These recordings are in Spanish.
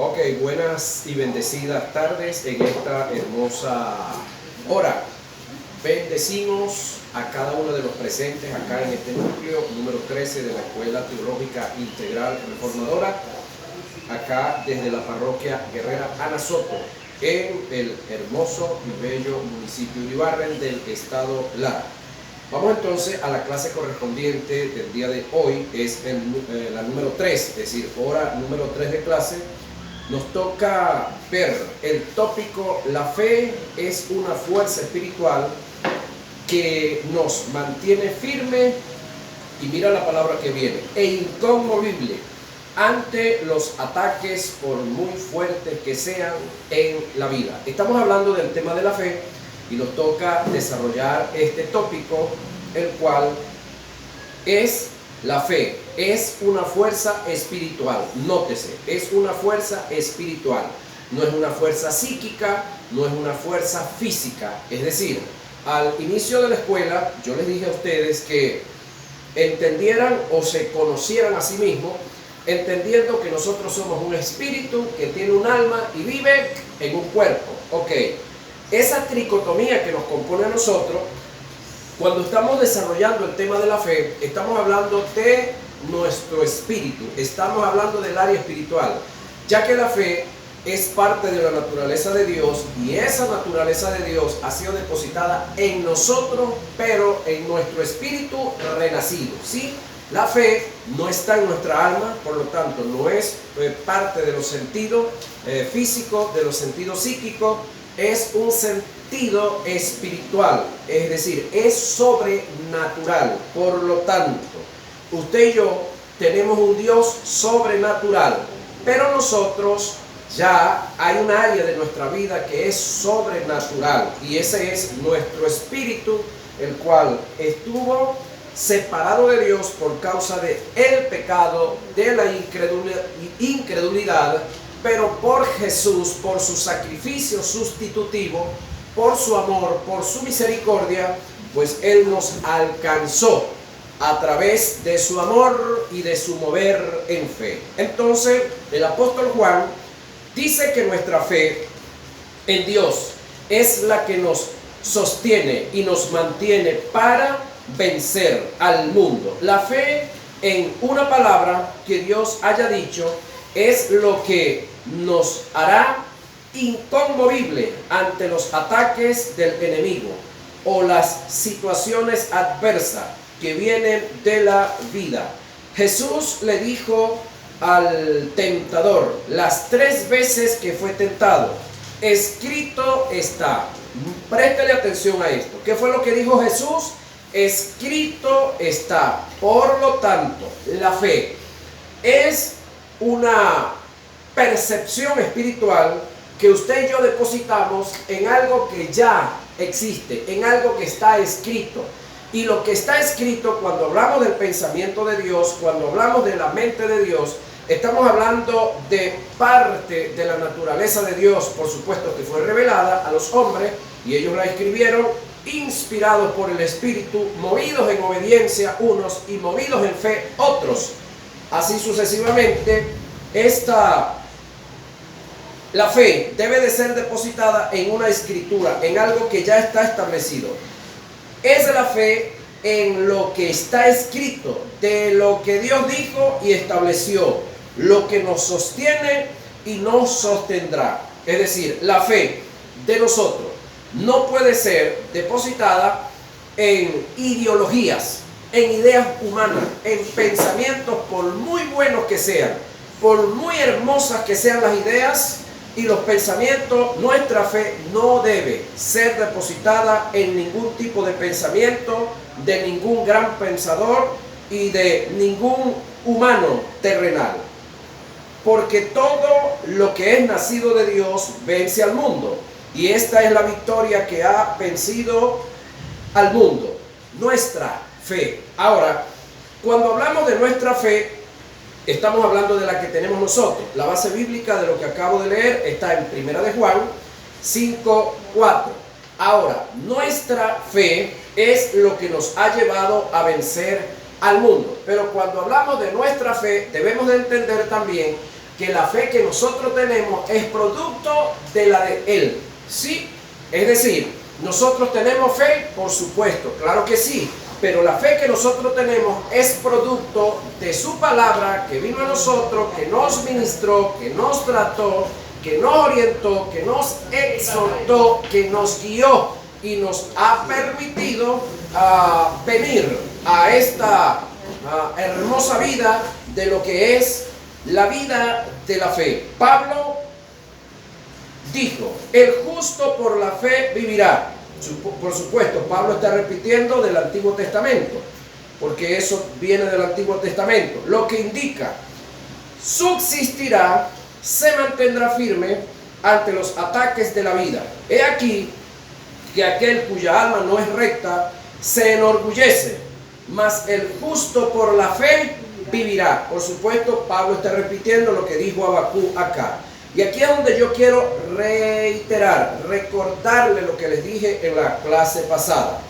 Ok, buenas y bendecidas tardes en esta hermosa hora. Bendecimos a cada uno de los presentes acá en este núcleo número 13 de la Escuela Teológica Integral Reformadora, acá desde la parroquia Guerrera Ana Soto, en el hermoso y bello municipio de Ibarren del estado Lara. Vamos entonces a la clase correspondiente del día de hoy, es la número 3, es decir, hora número 3 de clase. Nos toca ver el tópico: la fe es una fuerza espiritual que nos mantiene firme, y mira la palabra que viene, e inconmovible ante los ataques por muy fuertes que sean en la vida. Estamos hablando del tema de la fe y nos toca desarrollar este tópico, el cual es: la fe es una fuerza espiritual. Nótese, es una fuerza espiritual. No es una fuerza psíquica, no es una fuerza física. Es decir, al inicio de la escuela yo les dije a ustedes que entendieran o se conocieran a sí mismos, entendiendo que nosotros somos un espíritu que tiene un alma y vive en un cuerpo. Ok, esa tricotomía que nos compone a nosotros, cuando estamos desarrollando el tema de la fe, estamos hablando de nuestro espíritu, estamos hablando del área espiritual, ya que la fe es parte de la naturaleza de Dios, y esa naturaleza de Dios ha sido depositada en nosotros, pero en nuestro espíritu renacido, ¿sí? La fe no está en nuestra alma, por lo tanto no es parte de los sentidos físicos, de los sentidos psíquicos, es un sentido espiritual, es decir, es sobrenatural. Por lo tanto, usted y yo tenemos un Dios sobrenatural, pero nosotros ya hay un área de nuestra vida que es sobrenatural, y ese es nuestro espíritu, el cual estuvo separado de Dios por causa de el pecado, de la incredulidad, pero por Jesús, por su sacrificio sustitutivo, por su amor, por su misericordia, pues Él nos alcanzó a través de su amor y de su mover en fe. Entonces, el apóstol Juan dice que nuestra fe en Dios es la que nos sostiene y nos mantiene para vencer al mundo. La fe, en una palabra que Dios haya dicho, es lo que nos hará inconmovible ante los ataques del enemigo o las situaciones adversas que vienen de la vida. Jesús le dijo al tentador las 3 veces que fue tentado: escrito está. Préstale atención a esto. ¿Qué fue lo que dijo Jesús? Escrito está. Por lo tanto, la fe es una percepción espiritual que usted y yo depositamos en algo que ya existe, en algo que está escrito. Y lo que está escrito, cuando hablamos del pensamiento de Dios, cuando hablamos de la mente de Dios, estamos hablando de parte de la naturaleza de Dios, por supuesto, que fue revelada a los hombres, y ellos la escribieron inspirados por el Espíritu, movidos en obediencia unos y movidos en fe otros. Así sucesivamente, la fe debe de ser depositada en una escritura, en algo que ya está establecido. Es la fe en lo que está escrito, de lo que Dios dijo y estableció, lo que nos sostiene y nos sostendrá. Es decir, la fe de nosotros no puede ser depositada en ideologías, en ideas humanas, en pensamientos, por muy buenos que sean, por muy hermosas que sean las ideas y los pensamientos. Nuestra fe no debe ser depositada en ningún tipo de pensamiento de ningún gran pensador y de ningún humano terrenal, porque todo lo que es nacido de Dios vence al mundo, y esta es la victoria que ha vencido al mundo: nuestra fe. Ahora, cuando hablamos de nuestra fe, estamos hablando de la que tenemos nosotros. La base bíblica de lo que acabo de leer está en 1 de Juan 5:4. Ahora, nuestra fe es lo que nos ha llevado a vencer al mundo. Pero cuando hablamos de nuestra fe, debemos de entender también que la fe que nosotros tenemos es producto de la de Él. ¿Sí? Es decir, nosotros tenemos fe, por supuesto, claro que sí, pero la fe que nosotros tenemos es producto de su palabra que vino a nosotros, que nos ministró, que nos trató, que nos orientó, que nos exhortó, que nos guió y nos ha permitido venir a esta hermosa vida de lo que es la vida de la fe. Pablo dijo, el justo por la fe vivirá. Por supuesto, Pablo está repitiendo del Antiguo Testamento, porque eso viene del Antiguo Testamento, lo que indica, subsistirá, se mantendrá firme ante los ataques de la vida. He aquí que aquel cuya alma no es recta se enorgullece, mas el justo por la fe vivirá. Por supuesto, Pablo está repitiendo lo que dijo Habacuc acá. Y aquí es donde yo quiero reiterar, recordarle lo que les dije en la clase pasada,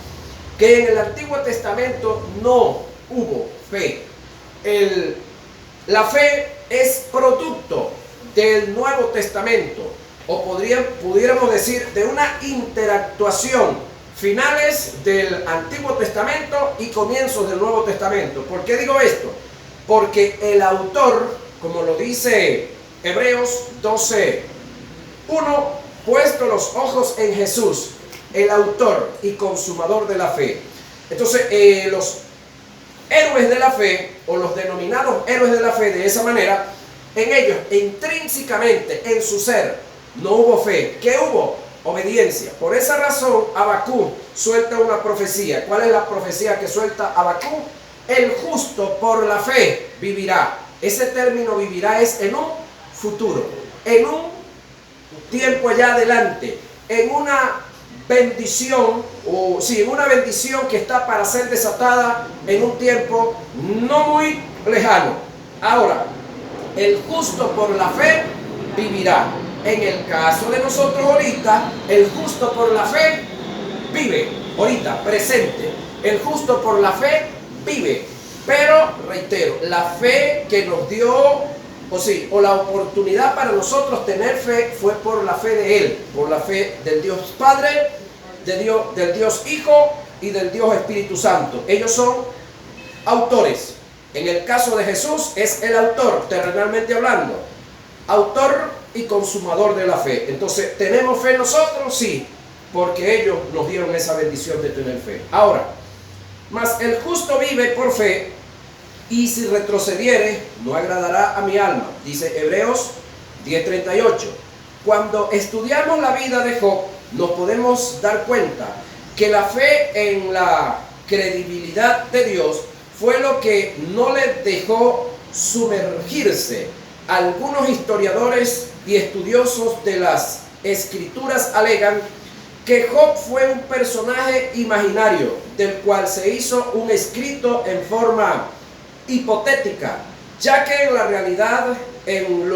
que en el Antiguo Testamento no hubo fe. La fe es producto del Nuevo Testamento, o pudiéramos decir de una interactuación, finales del Antiguo Testamento y comienzos del Nuevo Testamento. ¿Por qué digo esto? Porque el autor, como lo dice Hebreos 12:1, puesto los ojos en Jesús, el autor y consumador de la fe. Entonces, los héroes de la fe, o los denominados héroes de la fe, de esa manera, en ellos, intrínsecamente, en su ser, no hubo fe. ¿Qué hubo? Obediencia. Por esa razón, Habacuc suelta una profecía. ¿Cuál es la profecía que suelta Habacuc? El justo por la fe vivirá. Ese término vivirá es en un futuro, en un tiempo allá adelante, en una bendición, en una bendición que está para ser desatada en un tiempo no muy lejano. Ahora, el justo por la fe vivirá. En el caso de nosotros ahorita, el justo por la fe vive, ahorita, presente. El justo por la fe vive. Pero, reitero, la fe que nos dio, o la oportunidad para nosotros tener fe fue por la fe de Él, por la fe del Dios Padre, del Dios Hijo y del Dios Espíritu Santo. Ellos son autores. En el caso de Jesús es el autor, terrenalmente hablando, autor y consumador de la fe. Entonces, ¿tenemos fe nosotros? Sí, porque ellos nos dieron esa bendición de tener fe. Ahora, mas el justo vive por fe, y si retrocediere, no agradará a mi alma, dice Hebreos 10:38. Cuando estudiamos la vida de Job, nos podemos dar cuenta que la fe en la credibilidad de Dios fue lo que no le dejó sumergirse. Algunos historiadores y estudiosos de las escrituras alegan que Job fue un personaje imaginario, del cual se hizo un escrito en forma hipotética, ya que en la realidad, en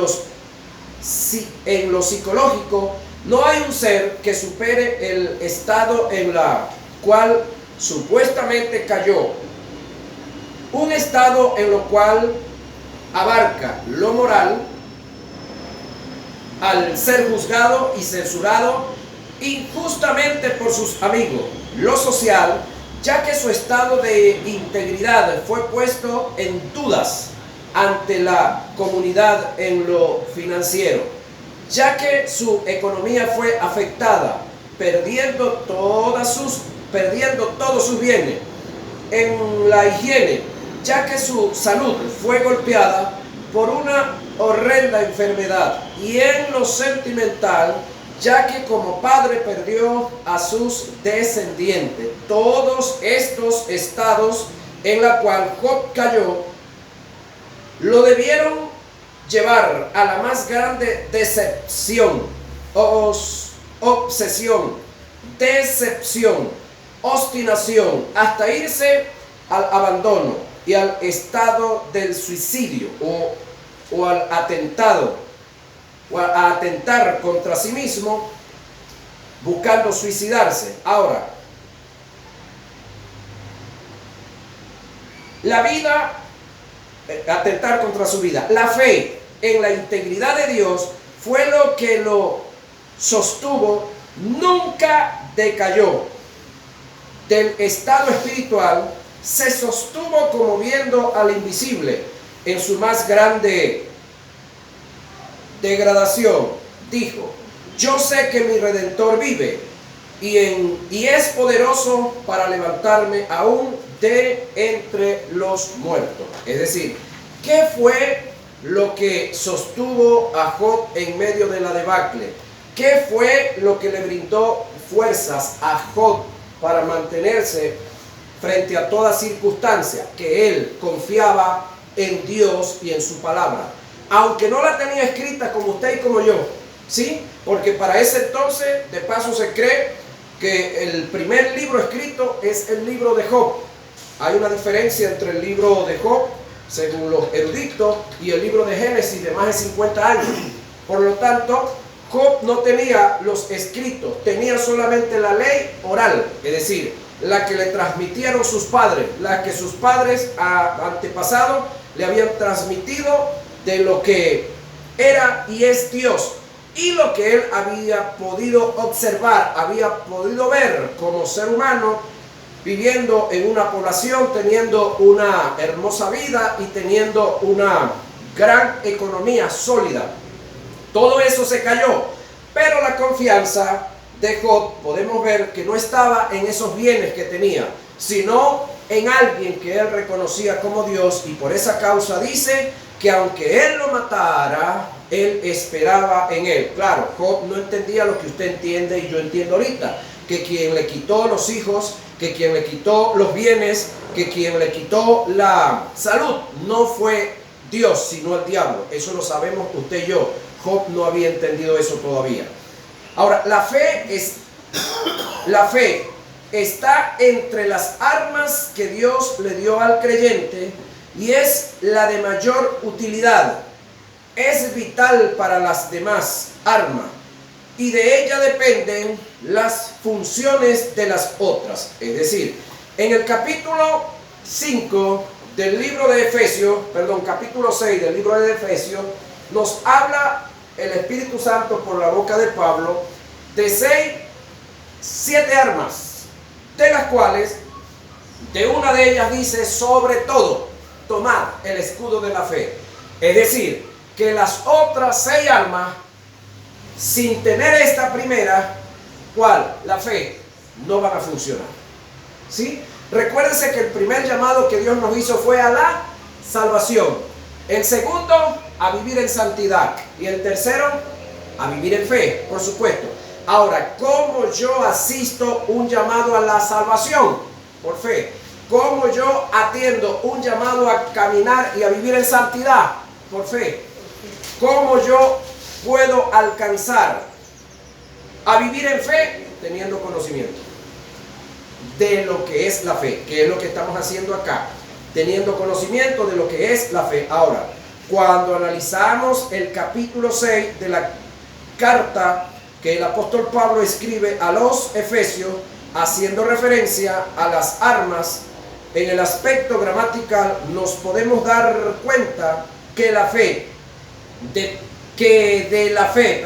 lo psicológico, no hay un ser que supere el estado en la cual supuestamente cayó, un estado en lo cual abarca lo moral, al ser juzgado y censurado injustamente por sus amigos, lo social, ya que su estado de integridad fue puesto en dudas ante la comunidad en lo financiero, ya que su economía fue afectada, perdiendo todos sus bienes, en la higiene, ya que su salud fue golpeada por una horrenda enfermedad, y en lo sentimental, ya que como padre perdió a sus descendientes. Todos estos estados en la cual Job cayó, lo debieron llevar a la más grande decepción, obsesión, decepción, obstinación, hasta irse al abandono y al estado del suicidio o al atentado, o a atentar contra sí mismo, buscando suicidarse. Ahora, la vida, atentar contra su vida. La fe en la integridad de Dios fue lo que lo sostuvo, nunca decayó del estado espiritual, se sostuvo como viendo al invisible en su más grande degradación. Dijo: yo sé que mi Redentor vive y es poderoso para levantarme aún de entre los muertos. Es decir, ¿qué fue lo que sostuvo a Job en medio de la debacle? ¿Qué fue lo que le brindó fuerzas a Job para mantenerse frente a toda circunstancia? Que él confiaba en Dios y en su palabra, aunque no la tenía escrita como usted y como yo, ¿sí? Porque para ese entonces, de paso, se cree que el primer libro escrito es el libro de Job. Hay una diferencia entre el libro de Job, según los eruditos, y el libro de Génesis de más de 50 años. Por lo tanto, Job no tenía los escritos, tenía solamente la ley oral, es decir, la que le transmitieron sus padres, la que sus padres antepasados le habían transmitido de lo que era y es Dios, y lo que él había podido observar, había podido ver como ser humano, viviendo en una población, teniendo una hermosa vida y teniendo una gran economía sólida. Todo eso se cayó, pero la confianza de Job podemos ver que no estaba en esos bienes que tenía, sino en alguien que él reconocía como Dios, y por esa causa dice que aunque él lo matara, él esperaba en él. Claro, Job no entendía lo que usted entiende y yo entiendo ahorita, que quien le quitó los hijos, que quien le quitó los bienes, que quien le quitó la salud, no fue Dios, sino el diablo. Eso lo sabemos usted y yo. Job no había entendido eso todavía. Ahora, la fe está entre las armas que Dios le dio al creyente y es la de mayor utilidad. Es vital para las demás armas y de ella dependen las funciones de las otras. Es decir, en el capítulo 5 del libro de Efesios, capítulo 6 del libro de Efesios, nos habla el Espíritu Santo por la boca de Pablo de 7 armas, de las cuales de una de ellas dice: sobre todo, tomad el escudo de la fe. Es decir, que las otras 6 armas, sin tener esta primera, ¿cuál? La fe, no van a funcionar. ¿Sí? Recuérdense que el primer llamado que Dios nos hizo fue a la salvación. El segundo, a vivir en santidad. Y el tercero, a vivir en fe, por supuesto. Ahora, ¿cómo yo asisto un llamado a la salvación? Por fe. ¿Cómo yo atiendo un llamado a caminar y a vivir en santidad? Por fe. ¿Cómo yo puedo alcanzar a vivir en fe? Teniendo conocimiento de lo que es la fe, que es lo que estamos haciendo acá, teniendo conocimiento de lo que es la fe. Ahora, cuando analizamos el capítulo 6 de la carta que el apóstol Pablo escribe a los Efesios, haciendo referencia a las armas, en el aspecto gramatical nos podemos dar cuenta que de la fe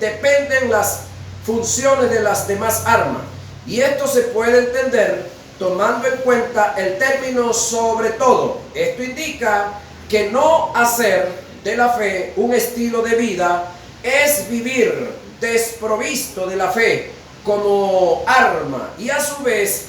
dependen las funciones de las demás armas. Y esto se puede entender tomando en cuenta el término sobre todo. Esto indica que no hacer de la fe un estilo de vida es vivir desprovisto de la fe como arma, y a su vez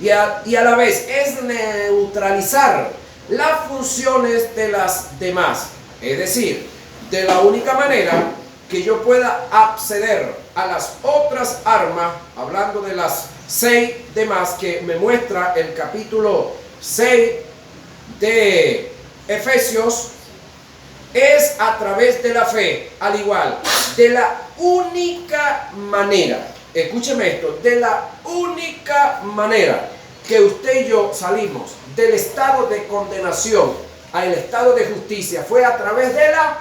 y a la vez es neutralizar las funciones de las demás. Es decir, de la única manera que yo pueda acceder a las otras armas, hablando de las 6 demás que me muestra el capítulo 6 de Efesios, es a través de la fe. Al igual, de la única manera, escúcheme esto, de la única manera que usted y yo salimos del estado de condenación al estado de justicia fue a través de la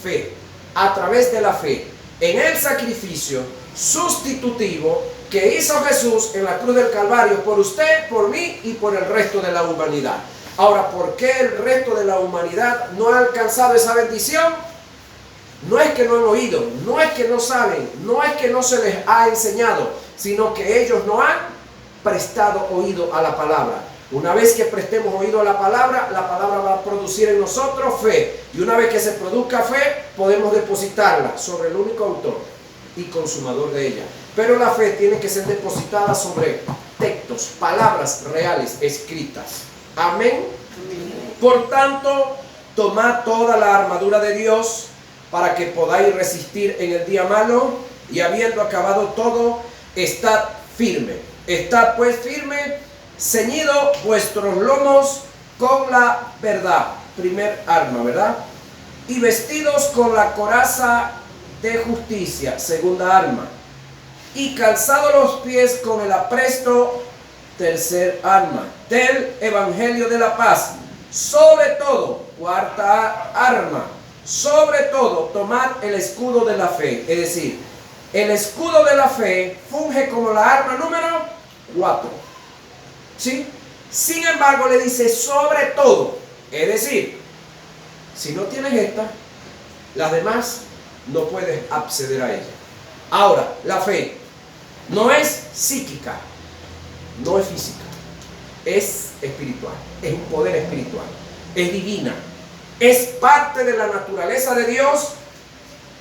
fe. A través de la fe en el sacrificio sustitutivo que hizo Jesús en la cruz del Calvario por usted, por mí y por el resto de la humanidad. Ahora, ¿por qué el resto de la humanidad no ha alcanzado esa bendición? No es que no han oído, no es que no saben, no es que no se les ha enseñado, sino que ellos no han prestado oído a la palabra. Una vez que prestemos oído a la palabra va a producir en nosotros fe. Y una vez que se produzca fe, podemos depositarla sobre el único autor y consumador de ella. Pero la fe tiene que ser depositada sobre textos, palabras reales, escritas. Amén. Por tanto, tomad toda la armadura de Dios para que podáis resistir en el día malo, y habiendo acabado todo, estad firme. Estad pues firme, ceñido vuestros lomos con la verdad. Primer arma, ¿verdad? Y vestidos con la coraza de justicia. Segunda arma. Y calzados los pies con el apresto. Tercer arma. Del evangelio de la paz. Sobre todo, cuarta arma. Sobre todo, tomad el escudo de la fe. Es decir, el escudo de la fe funge como la arma número 4. ¿Sí? Sin embargo, le dice sobre todo. Es decir, si no tienes esta, las demás no puedes acceder a ella. Ahora, la fe no es psíquica, no es física, es espiritual, es un poder espiritual, es divina. Es parte de la naturaleza de Dios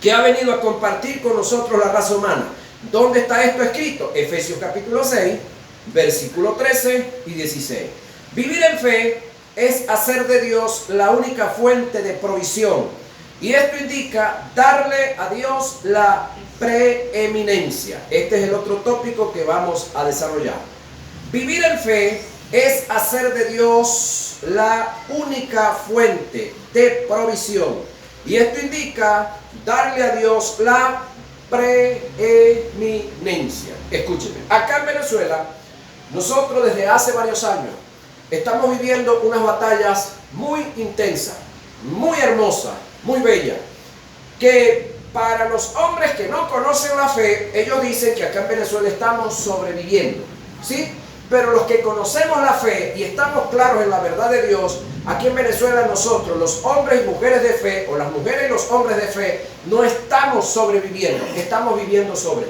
que ha venido a compartir con nosotros la raza humana. ¿Dónde está esto escrito? Efesios capítulo 6, versículo 13 y 16. Vivir en fe es hacer de Dios la única fuente de provisión. Y esto indica darle a Dios la preeminencia. Este es el otro tópico que vamos a desarrollar. Vivir en fe es hacer de Dios la única fuente de provisión. Y esto indica darle a Dios la preeminencia. Escúcheme, acá en Venezuela, nosotros desde hace varios años estamos viviendo unas batallas muy intensas, muy hermosas, muy bellas, que para los hombres que no conocen la fe, ellos dicen que acá en Venezuela estamos sobreviviendo, ¿sí? Pero los que conocemos la fe y estamos claros en la verdad de Dios, aquí en Venezuela nosotros, los hombres y mujeres de fe, o las mujeres y los hombres de fe, no estamos sobreviviendo, estamos viviendo sobre.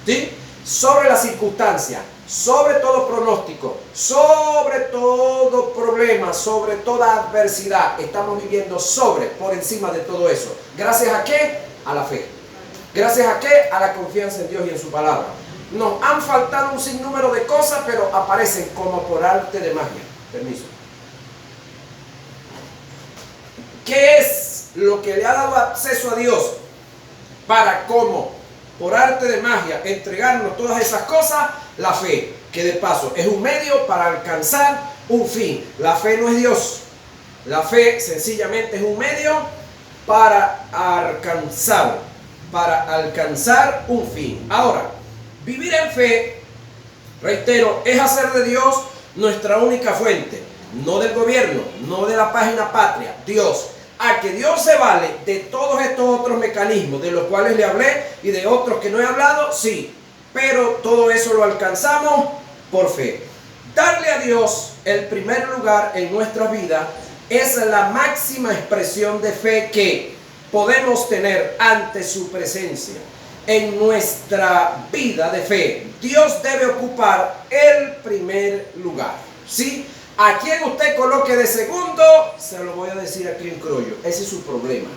¿Sí? Sobre la circunstancia, sobre todo pronóstico, sobre todo problema, sobre toda adversidad, estamos viviendo sobre, por encima de todo eso. ¿Gracias a qué? A la fe. ¿Gracias a qué? A la confianza en Dios y en su palabra. Nos han faltado un sinnúmero de cosas, pero aparecen como por arte de magia. Permiso. ¿Qué es lo que le ha dado acceso a Dios para, como por arte de magia, entregarnos todas esas cosas? La fe, que de paso es un medio para alcanzar un fin. La fe no es Dios. La fe sencillamente es un medio para alcanzar un fin. Ahora, vivir en fe, reitero, es hacer de Dios nuestra única fuente, no del gobierno, no de la página patria, Dios. A que Dios se vale de todos estos otros mecanismos, de los cuales le hablé y de otros que no he hablado, sí, pero todo eso lo alcanzamos por fe. Darle a Dios el primer lugar en nuestra vida es la máxima expresión de fe que podemos tener ante su presencia. En nuestra vida de fe, Dios debe ocupar el primer lugar. ¿Sí? A quien usted coloque de segundo, se lo voy a decir aquí en criollo, ese es su problema.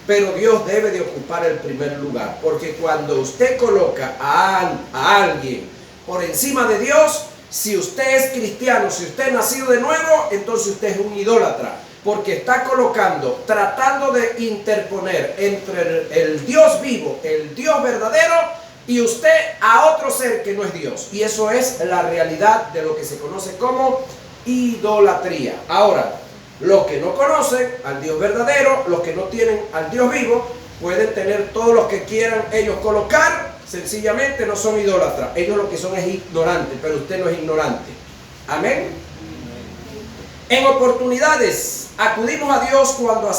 Pero Dios debe de ocupar el primer lugar, porque cuando usted coloca a alguien por encima de Dios, si usted es cristiano, si usted es nacido de nuevo, entonces usted es un idólatra. Porque está colocando, tratando de interponer entre el Dios vivo, el Dios verdadero, y usted a otro ser que no es Dios. Y eso es la realidad de lo que se conoce como idolatría. Ahora, los que no conocen al Dios verdadero, los que no tienen al Dios vivo, pueden tener todos los que quieran ellos colocar, sencillamente no son idólatras. Ellos lo que son es ignorantes, pero usted no es ignorante. Amén. En oportunidades acudimos a Dios cuando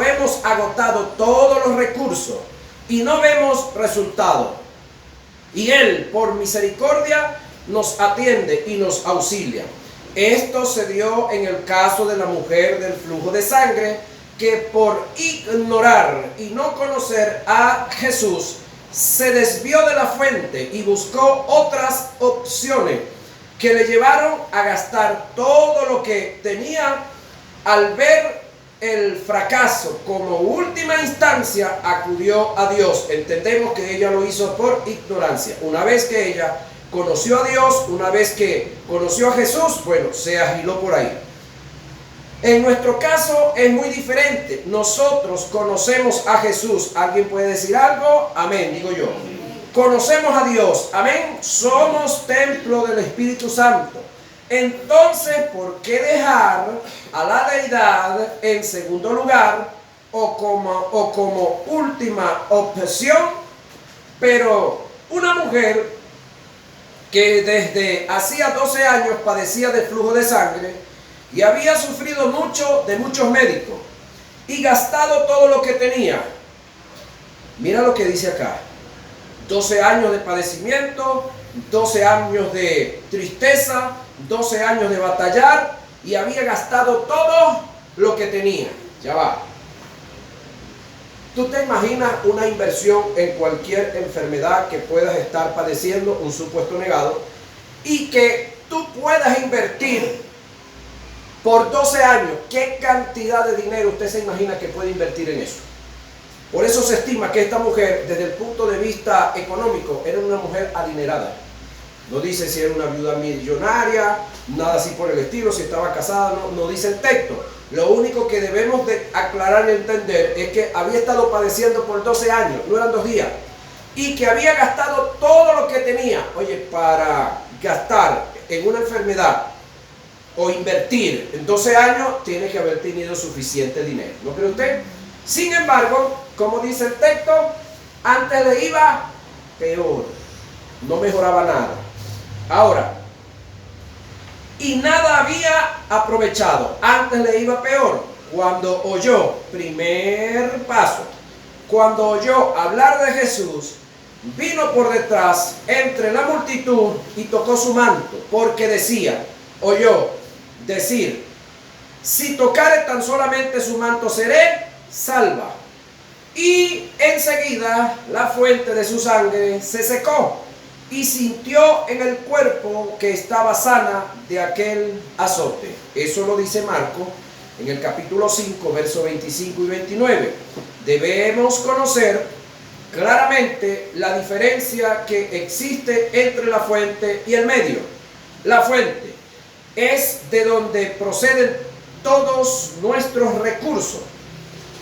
hemos agotado todos los recursos y no vemos resultado. Y Él, por misericordia, nos atiende y nos auxilia. Esto se dio en el caso de la mujer del flujo de sangre, que por ignorar y no conocer a Jesús, se desvió de la fuente y buscó otras opciones que le llevaron a gastar todo lo que tenía. Al ver el fracaso como última instancia, acudió a Dios. Entendemos que ella lo hizo por ignorancia. Una vez que ella conoció a Dios, una vez que conoció a Jesús, bueno, se agiló por ahí. En nuestro caso es muy diferente. Nosotros conocemos a Jesús. ¿Alguien puede decir algo? Amén, digo yo. Conocemos a Dios. Amén. Somos templo del Espíritu Santo. Entonces, ¿por qué dejar a la deidad en segundo lugar o como última opción? Pero una mujer que desde hacía 12 años padecía de flujo de sangre y había sufrido mucho de muchos médicos y gastado todo lo que tenía. Mira lo que dice acá: 12 años de padecimiento, 12 años de tristeza, 12 años de batallar, y había gastado todo lo que tenía. Ya va. ¿Tú te imaginas una inversión en cualquier enfermedad que puedas estar padeciendo, un supuesto negado, y que tú puedas invertir por 12 años? ¿Qué cantidad de dinero usted se imagina que puede invertir en eso? Por eso se estima que esta mujer, desde el punto de vista económico, era una mujer adinerada. No dice si era una viuda millonaria, nada así por el estilo, si estaba casada, no dice el texto. Lo único que debemos de aclarar y entender es que había estado padeciendo por 12 años, no eran 2 días, y que había gastado todo lo que tenía. Oye, para gastar en una enfermedad o invertir en 12 años, tiene que haber tenido suficiente dinero, ¿no cree usted? Sin embargo, como dice el texto, antes le iba peor, no mejoraba nada. Ahora, y nada había aprovechado, antes le iba peor. Cuando oyó, primer paso, cuando oyó hablar de Jesús, vino por detrás entre la multitud y tocó su manto, porque decía, oyó decir, si tocare tan solamente su manto seré salva. Y enseguida la fuente de su sangre se secó y sintió en el cuerpo que estaba sana de aquel azote. Eso lo dice Marcos en el capítulo 5, versos 25 y 29. Debemos conocer claramente la diferencia que existe entre la fuente y el medio. La fuente es de donde proceden todos nuestros recursos.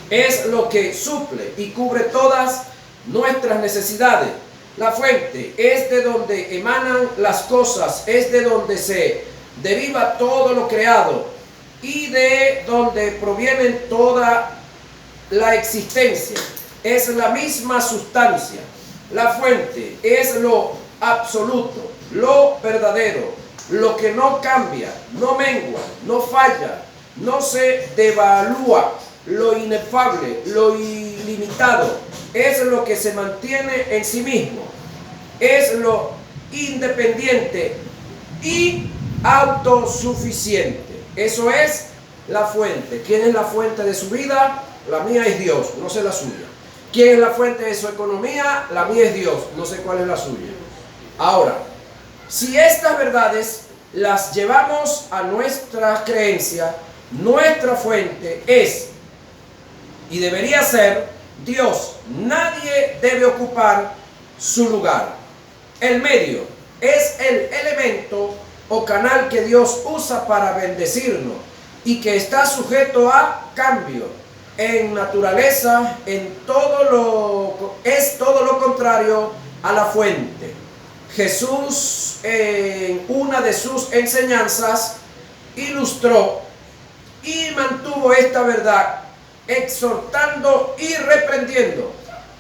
Es lo que suple y cubre todas nuestras necesidades. La fuente es de donde emanan las cosas, es de donde se deriva todo lo creado y de donde proviene toda la existencia. Es la misma sustancia. La fuente es lo absoluto, lo verdadero, lo que no cambia, no mengua, no falla, no se devalúa. Lo inefable, lo ilimitado, es lo que se mantiene en sí mismo, es lo independiente y autosuficiente. Eso es la fuente. ¿Quién es la fuente de su vida? La mía es Dios, no sé la suya. ¿Quién es la fuente de su economía? La mía es Dios, no sé cuál es la suya. Ahora, si estas verdades las llevamos a nuestra creencia, nuestra fuente es y debería ser Dios. Nadie debe ocupar su lugar. El medio es el elemento o canal que Dios usa para bendecirnos y que está sujeto a cambio. En naturaleza, es todo lo contrario a la fuente. Jesús, en una de sus enseñanzas, ilustró y mantuvo esta verdad, exhortando y reprendiendo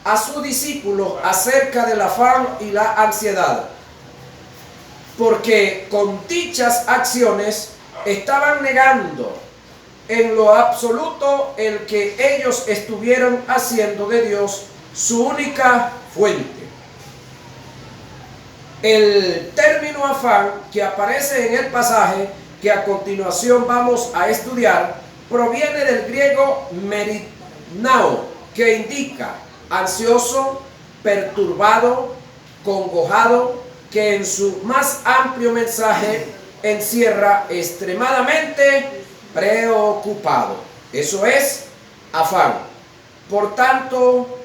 a sus discípulos acerca del afán y la ansiedad, porque con dichas acciones estaban negando en lo absoluto el que ellos estuvieran haciendo de Dios su única fuente. El término afán que aparece en el pasaje que a continuación vamos a estudiar proviene del griego meridnao, que indica ansioso, perturbado, congojado, que en su más amplio mensaje encierra extremadamente preocupado. Eso es afán. Por tanto,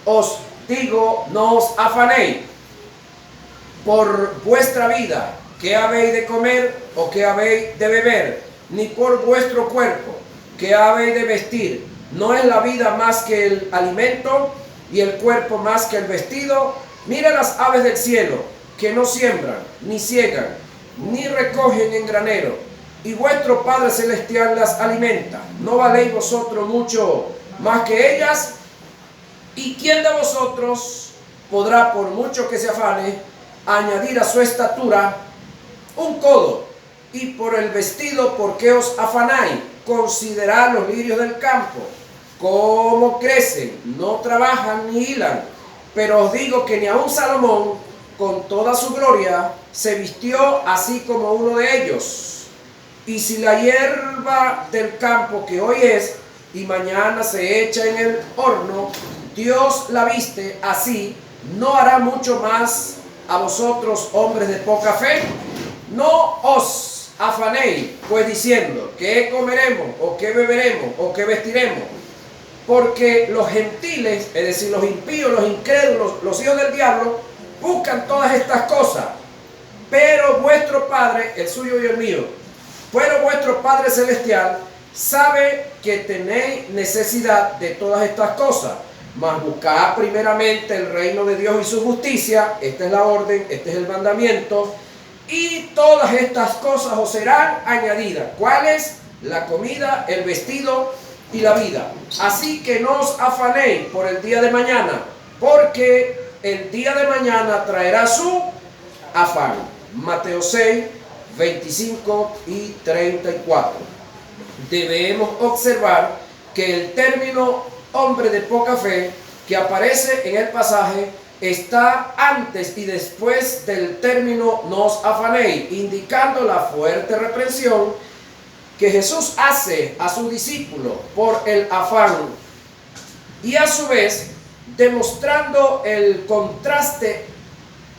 os digo, no os afanéis por vuestra vida, qué habéis de comer o qué habéis de beber, ni por vuestro cuerpo, qué habéis de vestir. ¿No es la vida más que el alimento y el cuerpo más que el vestido? Mira las aves del cielo, que no siembran, ni ciegan, ni recogen en granero, y vuestro Padre Celestial las alimenta. ¿No valéis vosotros mucho más que ellas? ¿Y quién de vosotros podrá, por mucho que se afane, añadir a su estatura un codo? Y por el vestido, ¿por qué os afanáis? Considerad los lirios del campo, cómo crecen, no trabajan ni hilan. Pero os digo que ni aun Salomón, con toda su gloria, se vistió así como uno de ellos. Y si la hierba del campo, que hoy es y mañana se echa en el horno, Dios la viste así, ¿no hará mucho más a vosotros, hombres de poca fe? No os afanéis, pues diciendo, ¿qué comeremos, o qué beberemos, o qué vestiremos? Porque los gentiles, es decir, los impíos, los incrédulos, los hijos del diablo, buscan todas estas cosas. Pero vuestro Padre, el suyo y el mío, pero vuestro Padre Celestial sabe que tenéis necesidad de todas estas cosas. Mas buscad primeramente el reino de Dios y su justicia. Esta es la orden, este es el mandamiento. Y todas estas cosas os serán añadidas. ¿Cuáles? La comida, el vestido y la vida. Así que no os afanéis por el día de mañana, porque el día de mañana traerá su afán. Mateo 6, 25 y 34. Debemos observar que el término hombre de poca fe que aparece en el pasaje está antes y después del término no os afanéis, indicando la fuerte reprensión que Jesús hace a sus discípulos por el afán, y a su vez demostrando el contraste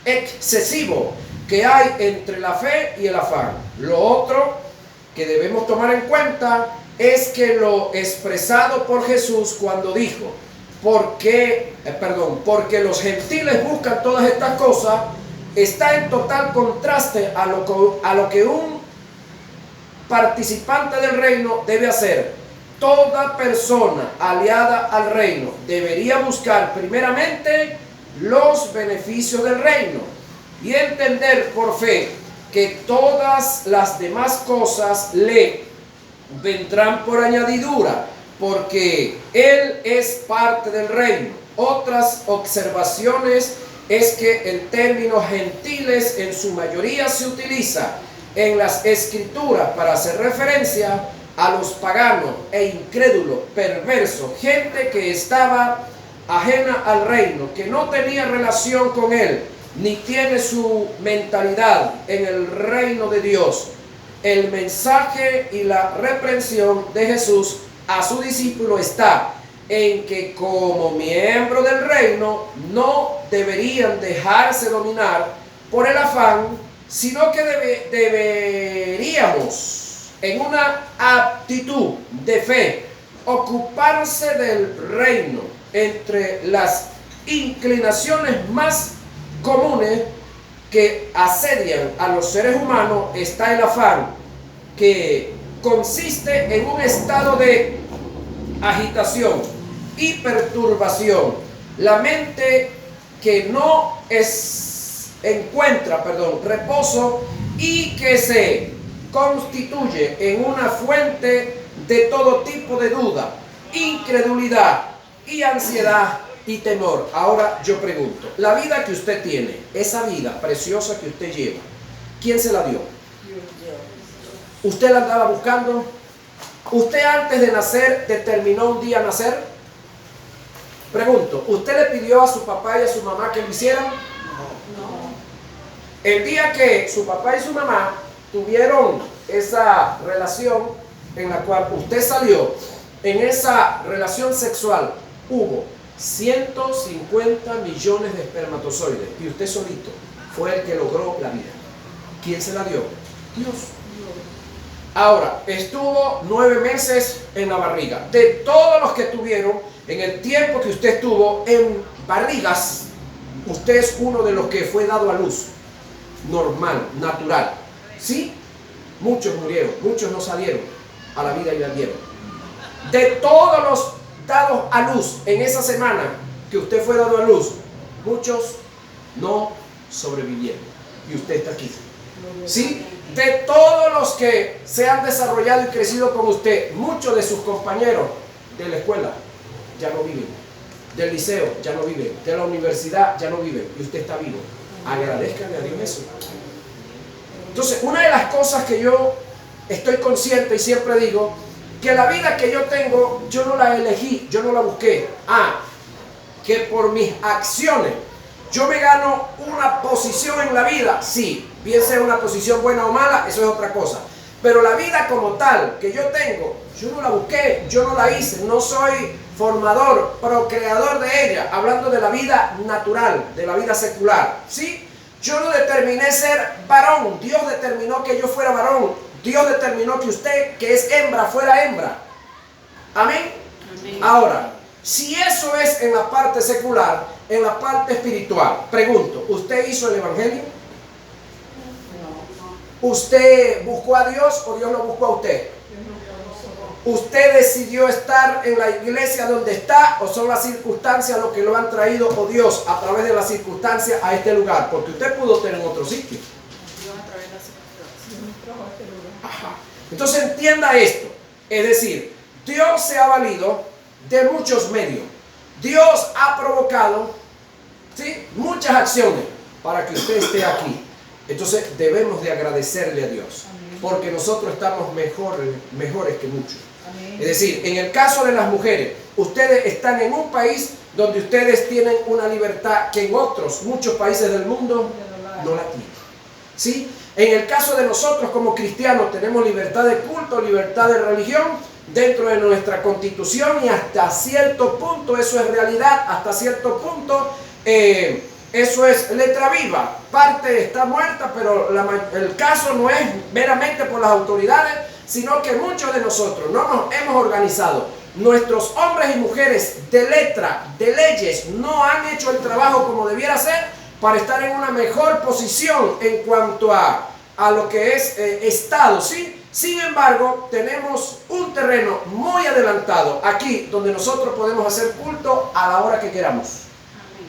excesivo que hay entre la fe y el afán. Lo otro que debemos tomar en cuenta es que lo expresado por Jesús cuando dijo, porque los gentiles buscan todas estas cosas, está en total contraste a lo que un participante del reino debe hacer. Toda persona aliada al reino debería buscar primeramente los beneficios del reino y entender por fe que todas las demás cosas le vendrán por añadidura, porque Él es parte del reino. Otras observaciones es que el término gentiles en su mayoría se utiliza en las escrituras para hacer referencia a los paganos e incrédulos, perversos, gente que estaba ajena al reino, que no tenía relación con Él, ni tiene su mentalidad en el reino de Dios. El mensaje y la reprensión de Jesús a su discípulo está en que como miembro del reino no deberían dejarse dominar por el afán, sino que deberíamos en una actitud de fe ocuparse del reino. Entre las inclinaciones más comunes que asedian a los seres humanos está el afán, que consiste en un estado de agitación y perturbación. La mente que no encuentra reposo y que se constituye en una fuente de todo tipo de duda, incredulidad y ansiedad y temor. Ahora yo pregunto, la vida que usted tiene, esa vida preciosa que usted lleva, ¿quién se la dio? ¿Usted la andaba buscando? ¿Usted antes de nacer determinó un día nacer? Pregunto, ¿usted le pidió a su papá y a su mamá que lo hicieran? No. el día que su papá y su mamá tuvieron esa relación en la cual usted salió, en esa relación sexual hubo 150 millones de espermatozoides y usted solito fue el que logró la vida. ¿Quién se la dio? Dios. Ahora, estuvo 9 meses en la barriga. De todos los que tuvieron, en el tiempo que usted estuvo en barrigas, usted es uno de los que fue dado a luz. Normal, natural. ¿Sí? Muchos murieron, muchos no salieron a la vida y la dieron. De todos los dados a luz en esa semana que usted fue dado a luz, muchos no sobrevivieron. Y usted está aquí. ¿Sí? De todos los que se han desarrollado y crecido con usted, muchos de sus compañeros de la escuela ya no viven, del liceo ya no viven, de la universidad ya no viven, y usted está vivo. Agradezcanle a Dios eso. Entonces, una de las cosas que yo estoy consciente y siempre digo, que la vida que yo tengo, yo no la elegí, yo no la busqué. Que por mis acciones yo me gano una posición en la vida, sí, bien sea una posición buena o mala, eso es otra cosa. Pero la vida como tal que yo tengo, yo no la busqué, yo no la hice, no soy formador, procreador de ella, hablando de la vida natural, de la vida secular, ¿sí? Yo no determiné ser varón, Dios determinó que yo fuera varón, Dios determinó que usted, que es hembra, fuera hembra. ¿Amén? Amén. Ahora, si eso es en la parte secular, en la parte espiritual, pregunto, ¿usted hizo el evangelio? No. ¿Usted buscó a Dios o Dios lo buscó a usted? ¿Usted decidió estar en la iglesia donde está o son las circunstancias lo que lo han traído o Dios a través de las circunstancias a este lugar? Porque usted pudo estar en otro sitio. Ajá. Entonces entienda esto, es decir, Dios se ha valido de muchos medios. Dios ha provocado, ¿sí?, muchas acciones para que usted esté aquí. Entonces debemos de agradecerle a Dios, porque nosotros estamos mejores que muchos. Es decir, en el caso de las mujeres, ustedes están en un país donde ustedes tienen una libertad que en otros, muchos países del mundo, no la tienen. ¿Sí? En el caso de nosotros como cristianos tenemos libertad de culto, libertad de religión dentro de nuestra constitución y hasta cierto punto eso es realidad, hasta cierto punto eso es letra viva. Parte está muerta, pero el caso no es meramente por las autoridades, sino que muchos de nosotros no nos hemos organizado. Nuestros hombres y mujeres de letra, de leyes, no han hecho el trabajo como debiera ser para estar en una mejor posición en cuanto a lo que es Estado, ¿sí? Sin embargo, tenemos un terreno muy adelantado aquí, donde nosotros podemos hacer culto a la hora que queramos,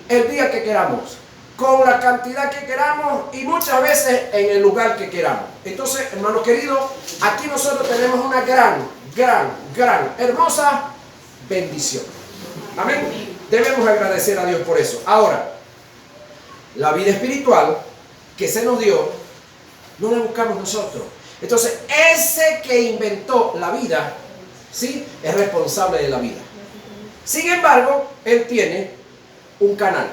el día que queramos, con la cantidad que queramos y muchas veces en el lugar que queramos. Entonces, hermanos queridos, aquí nosotros tenemos una gran, hermosa bendición. Amén. Debemos agradecer a Dios por eso. Ahora, la vida espiritual que se nos dio, no la buscamos nosotros. Entonces, ese que inventó la vida, ¿sí?, es responsable de la vida. Sin embargo, él tiene un canal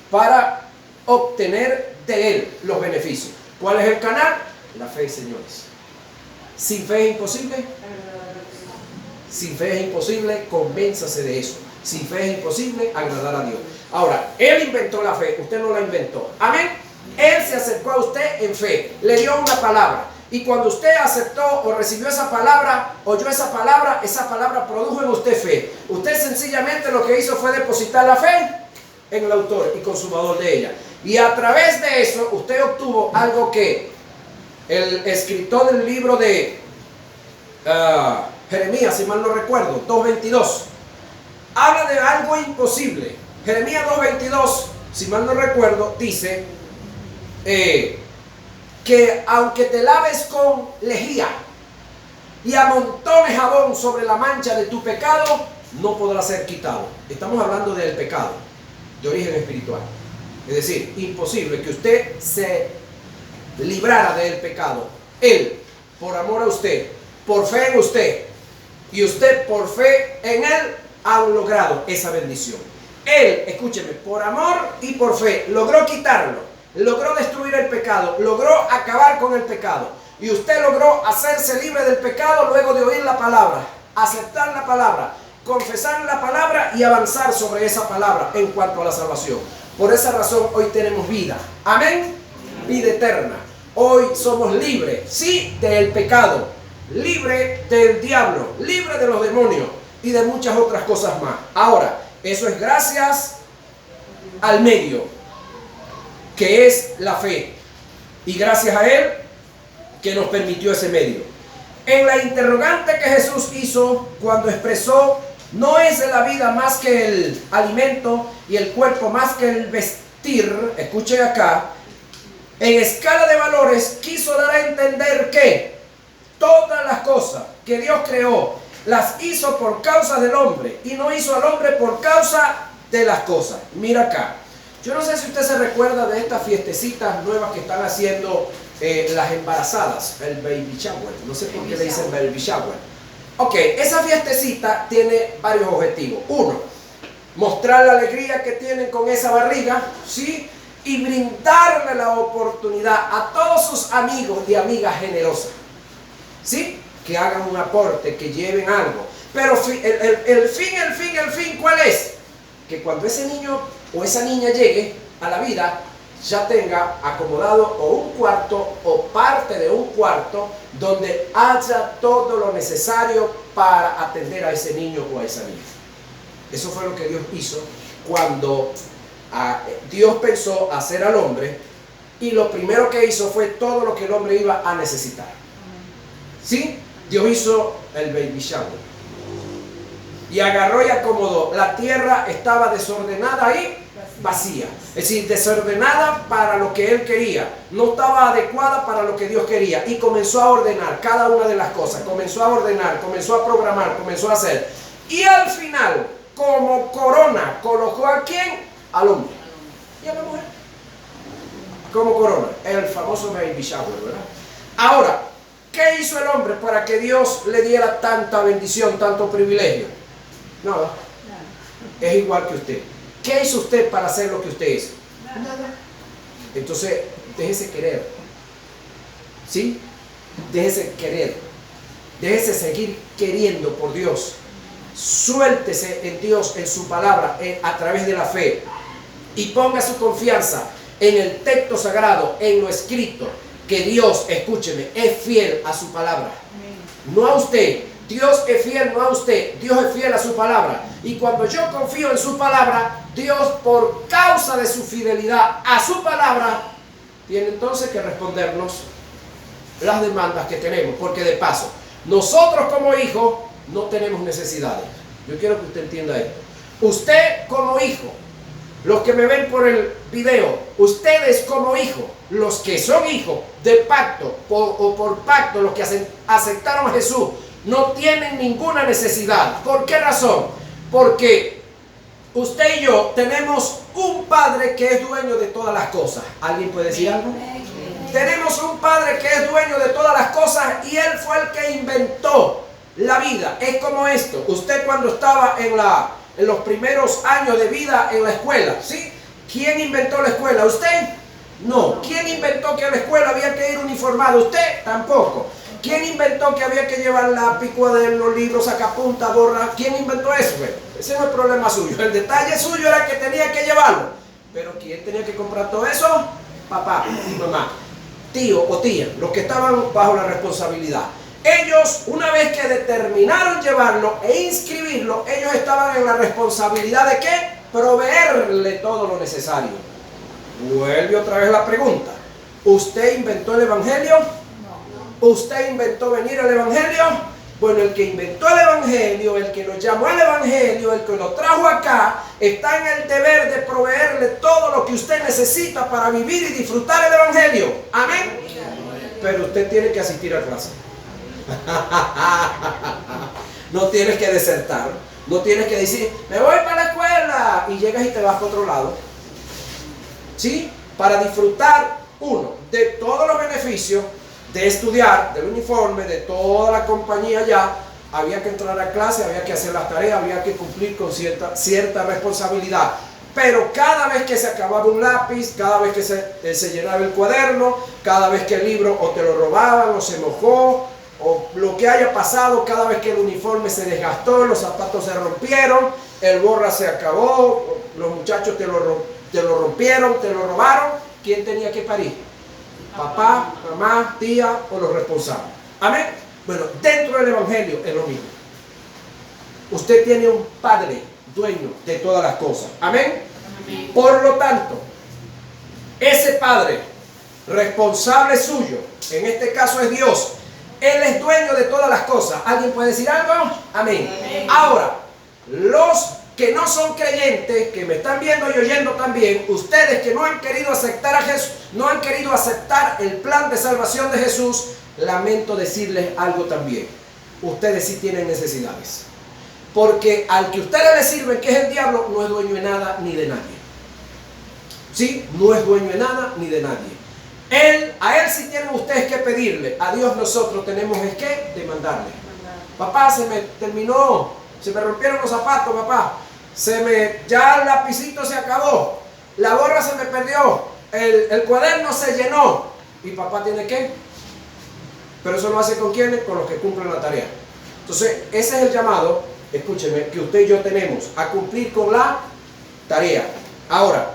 para obtener de él los beneficios. ¿Cuál es el canal? La fe, señores. ¿Sin fe es imposible? Sin fe es imposible, convénzase de eso. Sin fe es imposible agradar a Dios. Ahora, él inventó la fe, usted no la inventó. Amén. Él se acercó a usted en fe, le dio una palabra. Y cuando usted aceptó o recibió esa palabra, oyó esa palabra produjo en usted fe. Usted sencillamente lo que hizo fue depositar la fe en el autor y consumador de ella. Y a través de eso usted obtuvo algo que el escritor del libro de Jeremías, si mal no recuerdo, 2:22, habla de algo imposible. Jeremías 2:22, si mal no recuerdo, dice que aunque te laves con lejía y amontones jabón sobre la mancha de tu pecado, no podrá ser quitado. Estamos hablando del pecado de origen espiritual. Es decir, imposible que usted se librara del pecado. Él, por amor a usted, por fe en usted, y usted por fe en él, han logrado esa bendición. Él, escúcheme, por amor y por fe, logró quitarlo. logró destruir el pecado, logró acabar con el pecado. Y usted logró hacerse libre del pecado luego de oír la palabra, aceptar la palabra, confesar la palabra y avanzar sobre esa palabra en cuanto a la salvación. Por esa razón hoy tenemos vida. Amén. Vida eterna. Hoy somos libres, sí, del pecado, libre del diablo, libre de los demonios y de muchas otras cosas más. Ahora, eso es gracias al medio, que es la fe. Y gracias a Él que nos permitió ese medio. En la interrogante que Jesús hizo cuando expresó: no es la vida más que el alimento y el cuerpo más que el vestir, escuchen acá, en escala de valores quiso dar a entender que todas las cosas que Dios creó las hizo por causa del hombre y no hizo al hombre por causa de las cosas. Mira acá, yo no sé si usted se recuerda de estas fiestecitas nuevas que están haciendo las embarazadas, el baby shower, no sé por qué le dicen baby shower. Ok, esa fiestecita tiene varios objetivos. Uno, mostrar la alegría que tienen con esa barriga, ¿sí? Y brindarle la oportunidad a todos sus amigos y amigas generosas, ¿sí? Que hagan un aporte, que lleven algo. Pero el fin, ¿cuál es? Que cuando ese niño o esa niña llegue a la vida, ya tenga acomodado o un cuarto o parte de un cuarto donde haya todo lo necesario para atender a ese niño o a esa niña. Eso fue lo que Dios hizo cuando Dios pensó hacer al hombre, y lo primero que hizo fue todo lo que el hombre iba a necesitar. ¿Sí? Dios hizo el baby shower y agarró y acomodó. La tierra estaba desordenada y vacía, es decir, desordenada para lo que él quería, no estaba adecuada para lo que Dios quería, y comenzó a ordenar cada una de las cosas, comenzó a ordenar, comenzó a programar, comenzó a hacer, y al final, como corona, colocó ¿a quién? Al hombre y a la mujer como corona, el famoso baby shower, ¿verdad? Ahora, ¿qué hizo el hombre para que Dios le diera tanta bendición, tanto privilegio? Nada. Es igual que usted. ¿Qué hizo usted para hacer lo que usted es? Nada. Entonces, déjese querer. ¿Sí? Déjese querer. Déjese seguir queriendo por Dios. Suéltese en Dios, en su palabra, a través de la fe. Y ponga su confianza en el texto sagrado, en lo escrito. Que Dios, escúcheme, es fiel a su palabra. No a usted. Dios es fiel, no a usted. Dios es fiel a su palabra. Y cuando yo confío en su palabra, Dios, por causa de su fidelidad a su palabra, tiene entonces que respondernos las demandas que tenemos. Porque de paso, nosotros como hijos no tenemos necesidades. Yo quiero que usted entienda esto. Usted como hijo, los que me ven por el video, ustedes como hijos, los que son hijos de pacto o por pacto, los que aceptaron a Jesús, no tienen ninguna necesidad. ¿Por qué razón? Porque usted y yo tenemos un Padre que es dueño de todas las cosas. ¿Alguien puede decir algo? Tenemos un Padre que es dueño de todas las cosas y Él fue el que inventó la vida. Es como esto. Usted cuando estaba en los primeros años de vida en la escuela, ¿sí? ¿Quién inventó la escuela? ¿Usted? No. ¿Quién inventó que a la escuela había que ir uniformado? ¿Usted? Tampoco. ¿Quién inventó que había que llevar lápiz, cuaderno, libros, sacapunta, borra? ¿Quién inventó eso? Bueno, ese no es problema suyo. El detalle suyo era que tenía que llevarlo. Pero ¿quién tenía que comprar todo eso? Papá y mamá, tío o tía, los que estaban bajo la responsabilidad. Ellos, una vez que determinaron llevarlo e inscribirlo, ellos estaban en la responsabilidad de ¿qué? Proveerle todo lo necesario. Vuelve otra vez la pregunta. ¿Usted inventó el evangelio? No. ¿Usted inventó venir al evangelio? Bueno, el que inventó el evangelio, el que lo llamó al evangelio, el que lo trajo acá, está en el deber de proveerle todo lo que usted necesita para vivir y disfrutar el evangelio. Amén. Pero usted tiene que asistir a clase. No tienes que desertar, no tienes que decir me voy para la escuela y llegas y te vas para otro lado. ¿Sí? Para disfrutar uno de todos los beneficios de estudiar, del uniforme, de toda la compañía ya, había que entrar a clase, había que hacer las tareas, había que cumplir con cierta responsabilidad. Pero cada vez que se acababa un lápiz, cada vez que se llenaba el cuaderno, cada vez que el libro o te lo robaban o se mojó, o lo que haya pasado, cada vez que el uniforme se desgastó, los zapatos se rompieron, el borra se acabó, los muchachos te lo rompieron, te lo robaron, ¿quién tenía que parir? Papá, mamá, tía o los responsables. Amén. Bueno, dentro del evangelio es lo mismo. Usted tiene un padre dueño de todas las cosas. Amén. Amén. Por lo tanto, ese padre responsable suyo, en este caso es Dios, Él es dueño de todas las cosas. ¿Alguien puede decir algo? Amén. Amén. Ahora, los que no son creyentes, que me están viendo y oyendo también, ustedes que no han querido aceptar a Jesús, no han querido aceptar el plan de salvación de Jesús, lamento decirles algo también. Ustedes sí tienen necesidades. Porque al que ustedes le sirven, que es el diablo, no es dueño de nada ni de nadie. ¿Sí? No es dueño de nada ni de nadie. A él sí tienen ustedes que pedirle. A Dios nosotros tenemos es que demandarle. Papá, se me terminó, se me rompieron los zapatos, papá. Ya el lapicito se acabó. La gorra se me perdió. El cuaderno se llenó. ¿Y papá tiene qué? Pero eso lo hace ¿con quiénes? Con los que cumplen la tarea. Entonces, ese es el llamado, escúcheme, que usted y yo tenemos a cumplir con la tarea. Ahora,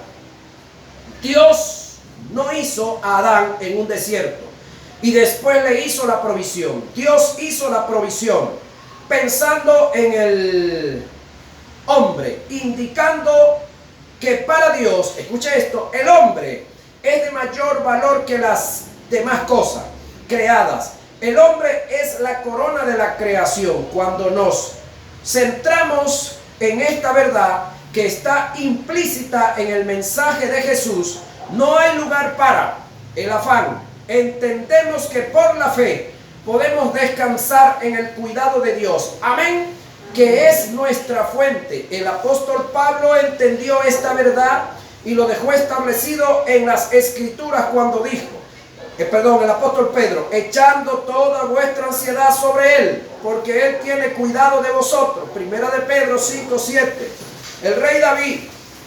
Dios no hizo a Adán en un desierto y después le hizo la provisión. Dios hizo la provisión pensando en el hombre, indicando que para Dios, escuche esto, el hombre es de mayor valor que las demás cosas creadas. El hombre es la corona de la creación. Cuando nos centramos en esta verdad que está implícita en el mensaje de Jesús, no hay lugar para el afán. Entendemos que por la fe podemos descansar en el cuidado de Dios. Amén. Que es nuestra fuente. El apóstol Pablo entendió esta verdad y lo dejó establecido en las Escrituras cuando dijo, el apóstol Pedro, echando toda vuestra ansiedad sobre Él, porque Él tiene cuidado de vosotros. Primera de Pedro 5:7. El rey David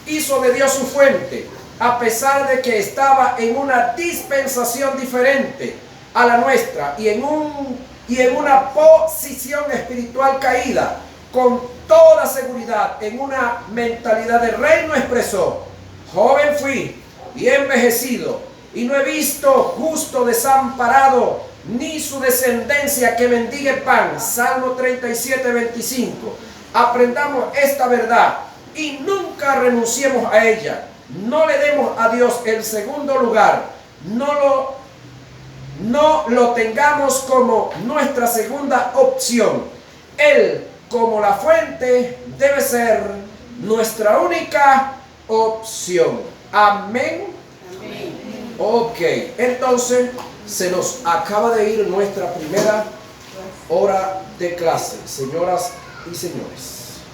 hizo de Dios su fuente, a pesar de que estaba en una dispensación diferente a la nuestra y en una posición espiritual caída. Con toda seguridad, en una mentalidad de reino expresó: joven fui y envejecido, y no he visto justo desamparado, ni su descendencia que mendigue pan. Salmo 37:25. Aprendamos esta verdad y nunca renunciemos a ella. No le demos a Dios el segundo lugar. No lo tengamos como nuestra segunda opción. Él, como la fuente, debe ser nuestra única opción. Amén. Amén. Ok, entonces se nos acaba de ir nuestra primera hora de clase, señoras y señores.